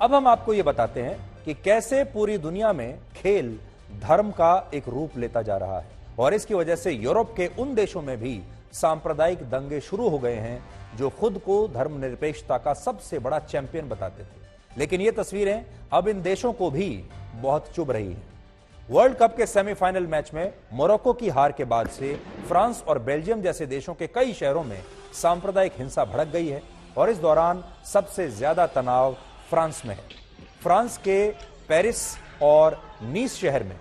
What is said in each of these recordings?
अब हम आपको यह बताते हैं कि कैसे पूरी दुनिया में खेल धर्म का एक रूप लेता जा रहा है और इसकी वजह से यूरोप के उन देशों में भी सांप्रदायिक दंगे शुरू हो गए हैं जो खुद को धर्मनिरपेक्षता का सबसे बड़ा चैंपियन बताते थे। लेकिन ये तस्वीरें अब इन देशों को भी बहुत चुभ रही हैं। वर्ल्ड कप के सेमीफाइनल मैच में मोरक्को की हार के बाद से फ्रांस और बेल्जियम जैसे देशों के कई शहरों में सांप्रदायिक हिंसा भड़क गई है और इस दौरान सबसे ज्यादा तनाव फ्रांस में है। फ्रांस के पेरिस और नीस शहर में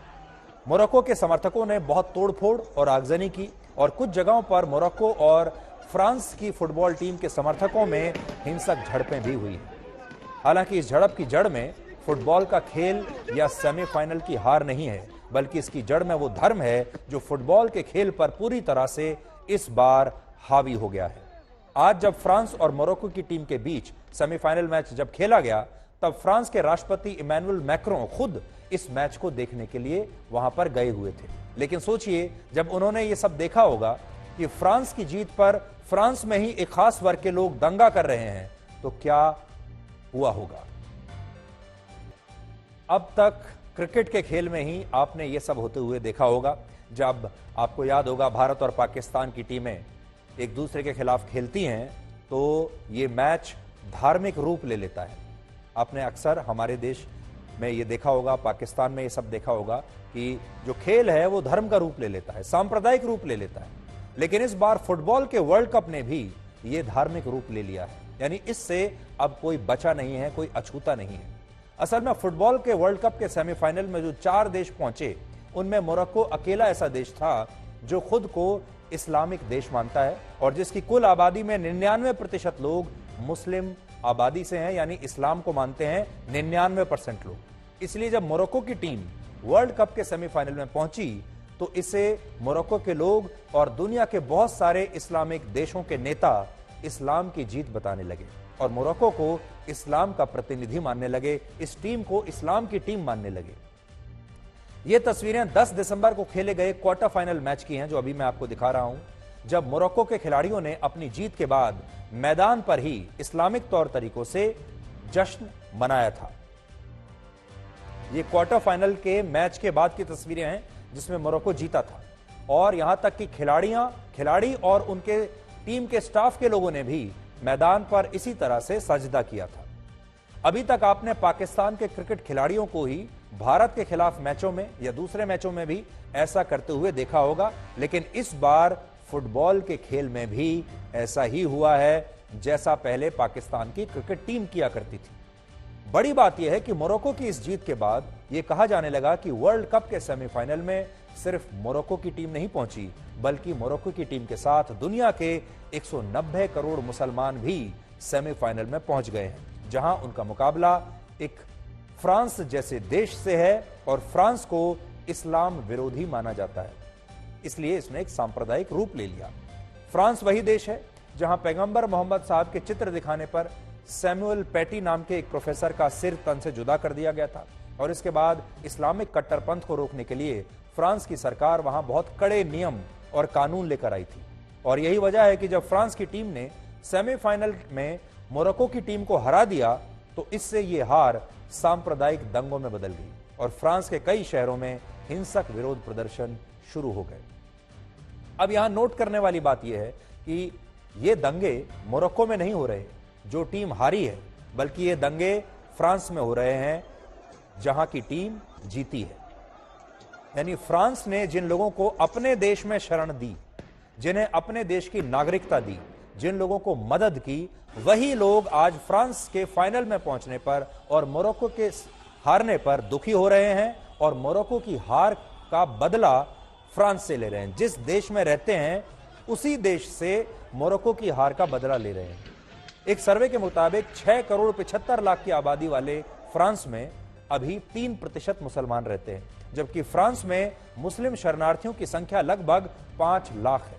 मोरक्को के समर्थकों ने बहुत तोड़फोड़ और आगजनी की और कुछ जगहों पर मोरक्को और फ्रांस की फुटबॉल टीम के समर्थकों में हिंसक झड़पें भी हुई हैं। हालांकि इस झड़प की जड़ में फुटबॉल का खेल या सेमीफाइनल की हार नहीं है, बल्कि इसकी जड़ में वो धर्म है जो फुटबॉल के खेल पर पूरी तरह से इस बार हावी हो गया है। आज जब फ्रांस और मोरक्को की टीम के बीच सेमीफाइनल मैच जब खेला गया, तब फ्रांस के राष्ट्रपति इमैनुअल मैक्रों खुद इस मैच को देखने के लिए वहां पर गए हुए थे। लेकिन सोचिए, जब उन्होंने ये सब देखा होगा कि फ्रांस की जीत पर फ्रांस में ही एक खास वर्ग के लोग दंगा कर रहे हैं, तो क्या हुआ होगा। अब तक क्रिकेट के खेल में ही आपने ये सब होते हुए देखा होगा। जब आपको याद होगा भारत और पाकिस्तान की टीमें एक दूसरे के खिलाफ खेलती हैं तो ये मैच धार्मिक रूप ले लेता है। आपने अक्सर हमारे देश में ये देखा होगा, पाकिस्तान में ये सब देखा होगा कि जो खेल है वो धर्म का रूप ले लेता है, सांप्रदायिक रूप ले लेता है। लेकिन इस बार फुटबॉल के वर्ल्ड कप ने भी ये धार्मिक रूप ले लिया है, यानी इससे अब कोई बचा नहीं है, कोई अछूता नहीं है। असल में फुटबॉल के वर्ल्ड कप के सेमीफाइनल में जो 4 देश पहुंचे, उनमें मोरक्को अकेला ऐसा देश था जो खुद को इस्लामिक देश मानता है और जिसकी कुल आबादी में 99% लोग मुस्लिम आबादी से हैं, यानी इस्लाम को मानते हैं 99% लोग। इसलिए जब मोरक्को की टीम वर्ल्ड कप के सेमीफाइनल में पहुंची तो इसे मोरक्को के लोग और दुनिया के बहुत सारे इस्लामिक देशों के नेता इस्लाम की जीत बताने लगे और मोरक्को को इस्लाम का प्रतिनिधि मानने लगे, इस टीम को इस्लाम की टीम मानने लगे। ये तस्वीरें 10 दिसंबर को खेले गए क्वार्टर फाइनल मैच की हैं, जो अभी मैं आपको दिखा रहा हूं, जब मोरक्को के खिलाड़ियों ने अपनी जीत के बाद मैदान पर ही इस्लामिक तौर तरीकों से जश्न मनाया था। ये क्वार्टर फाइनल के मैच के बाद की तस्वीरें हैं जिसमें मोरक्को जीता था और यहां तक कि खिलाड़ी और उनके टीम के स्टाफ के लोगों ने भी मैदान पर इसी तरह से सजदा किया था। अभी तक आपने पाकिस्तान के क्रिकेट खिलाड़ियों को ही भारत के खिलाफ मैचों में या दूसरे मैचों में भी ऐसा करते हुए देखा होगा, लेकिन इस बार फुटबॉल के खेल में भी ऐसा ही हुआ है जैसा पहले पाकिस्तान की क्रिकेट टीम किया करती थी। बड़ी बात यह है कि मोरक्को की इस जीत के बाद यह कहा जाने लगा कि वर्ल्ड कप के सेमीफाइनल में सिर्फ मोरक्को की टीम नहीं पहुंची, बल्कि मोरक्को की टीम के साथ दुनिया के 190 करोड़ मुसलमान भी सेमीफाइनल में पहुंच गए हैं, जहां उनका मुकाबला एक फ्रांस जैसे देश से है और फ्रांस को इस्लाम विरोधी माना जाता है, इसलिए इसने एक सांप्रदायिक रूप ले लिया। फ्रांस वही देश है जहां पैगंबर मोहम्मद साहब के चित्र दिखाने पर सैमुअल पैटी नाम के एक प्रोफेसर का सिर तन से जुदा कर दिया गया था और इसके बाद इस्लामिक कट्टरपंथ को रोकने के लिए फ्रांस की सरकार वहां बहुत कड़े नियम और कानून लेकर आई थी। और यही वजह है कि जब फ्रांस की टीम ने सेमीफाइनल में मोरक्को की टीम को हरा दिया तो इससे ये हार सांप्रदायिक दंगों में बदल गई और फ्रांस के कई शहरों में हिंसक विरोध प्रदर्शन शुरू हो गए। अब यहां नोट करने वाली बात यह है कि ये दंगे मोरक्को में नहीं हो रहे जो टीम हारी है, बल्कि ये दंगे फ्रांस में हो रहे हैं जहां की टीम जीती है। यानी फ्रांस ने जिन लोगों को अपने देश में शरण दी, जिन्हें अपने देश की नागरिकता दी, जिन लोगों को मदद की, वही लोग आज फ्रांस के फाइनल में पहुंचने पर और मोरक्को के हारने पर दुखी हो रहे हैं और मोरक्को की हार का बदला फ्रांस से ले रहे हैं। जिस देश में रहते हैं उसी देश से मोरक्को की हार का बदला ले रहे हैं। एक सर्वे के मुताबिक 6 करोड़ 75 लाख की आबादी वाले फ्रांस में अभी 3% मुसलमान रहते हैं, जबकि फ्रांस में मुस्लिम शरणार्थियों की संख्या लगभग 5 लाख है,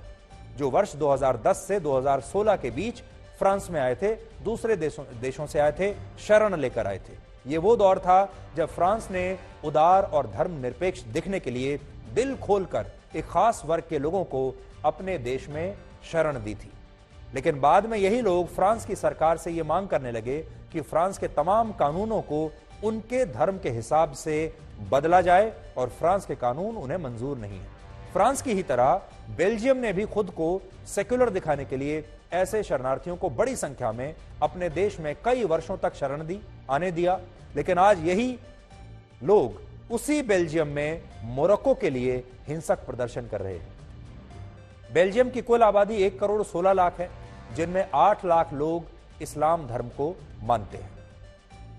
जो वर्ष 2010 से 2016 के बीच फ्रांस में आए थे, दूसरे देशों से आए थे, शरण लेकर आए थे। ये वो दौर था जब फ्रांस ने उदार और धर्मनिरपेक्ष दिखने के लिए दिल खोलकर एक खास वर्ग के लोगों को अपने देश में शरण दी थी। लेकिन बाद में यही लोग फ्रांस की सरकार से यह मांग करने लगे कि फ्रांस के तमाम कानूनों को उनके धर्म के हिसाब से बदला जाए और फ्रांस के कानून उन्हें मंजूर नहीं है। फ्रांस की ही तरह बेल्जियम ने भी खुद को सेक्युलर दिखाने के लिए ऐसे शरणार्थियों को बड़ी संख्या में अपने देश में कई वर्षों तक शरण आने दिया। लेकिन आज यही लोग उसी बेल्जियम में मोरक्को के लिए हिंसक प्रदर्शन कर रहे हैं। बेल्जियम की कुल आबादी 1 करोड़ 16 लाख है, जिनमें 8 लाख लोग इस्लाम धर्म को मानते हैं।